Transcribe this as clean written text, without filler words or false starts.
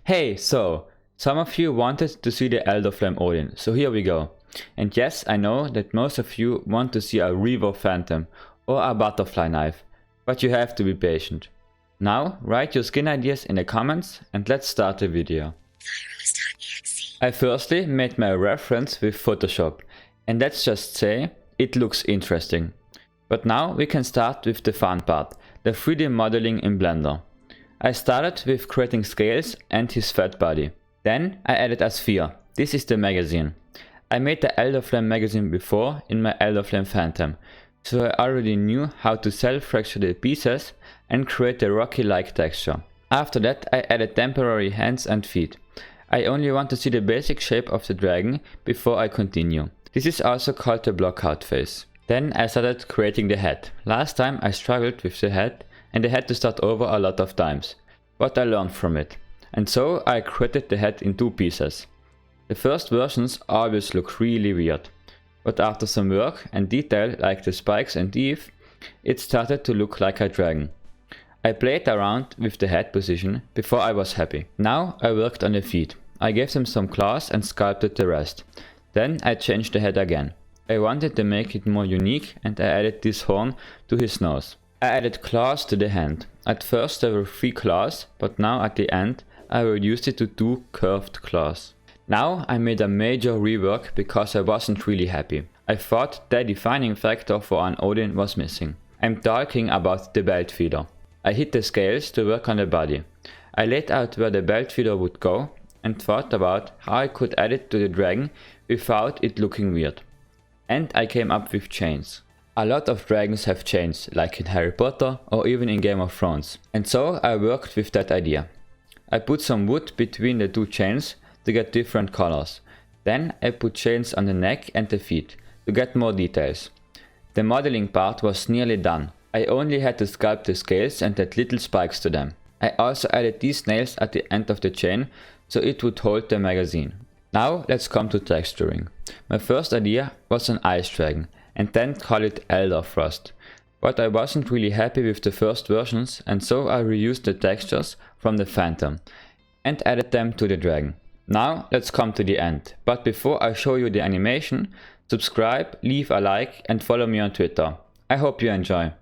Hey, so some of you wanted to see the Elderflame Odin, so here we go. And yes, I know that most of you want to see a Reaver Phantom or a Butterfly Knife, but you have to be patient. Now, write your skin ideas in the comments and let's start the video. Thyros.exe. I firstly made my reference with Photoshop, and let's just say, it looks interesting. But now we can start with the fun part, the 3D modeling in Blender. I started with creating scales and his fat body. Then I added a sphere. This is the magazine. I made the Elderflame magazine before in my Elderflame Phantom, so I already knew how to self-fracture the pieces and create a rocky-like texture. After that I added temporary hands and feet. I only want to see the basic shape of the dragon before I continue. This is also called the blockout phase. Then I started creating the head. Last time I struggled with the head and I had to start over a lot of times, but I learned from it. And so I created the head in two pieces. The first versions always look really weird, but after some work and detail like the spikes and teeth, it started to look like a dragon. I played around with the head position before I was happy. Now I worked on the feet. I gave them some claws and sculpted the rest. Then I changed the head again. I wanted to make it more unique and I added this horn to his nose. I added claws to the hand. At first there were 3 claws, but now at the end I reduced it to 2 curved claws. Now I made a major rework because I wasn't really happy. I thought the defining factor for an Odin was missing. I'm talking about the belt feeder. I hit the scales to work on the body. I laid out where the belt feeder would go and thought about how I could add it to the dragon without it looking weird. And I came up with chains. A lot of dragons have chains, like in Harry Potter or even in Game of Thrones. And so I worked with that idea. I put some wood between the 2 chains to get different colors. Then I put chains on the neck and the feet to get more details. The modeling part was nearly done. I only had to sculpt the scales and add little spikes to them. I also added these nails at the end of the chain so it would hold the magazine. Now let's come to texturing. My first idea was an ice dragon and then call it Elder Frost. But I wasn't really happy with the first versions and so I reused the textures from the Phantom and added them to the dragon. Now let's come to the end, but before I show you the animation, subscribe, leave a like and follow me on Twitter. I hope you enjoy.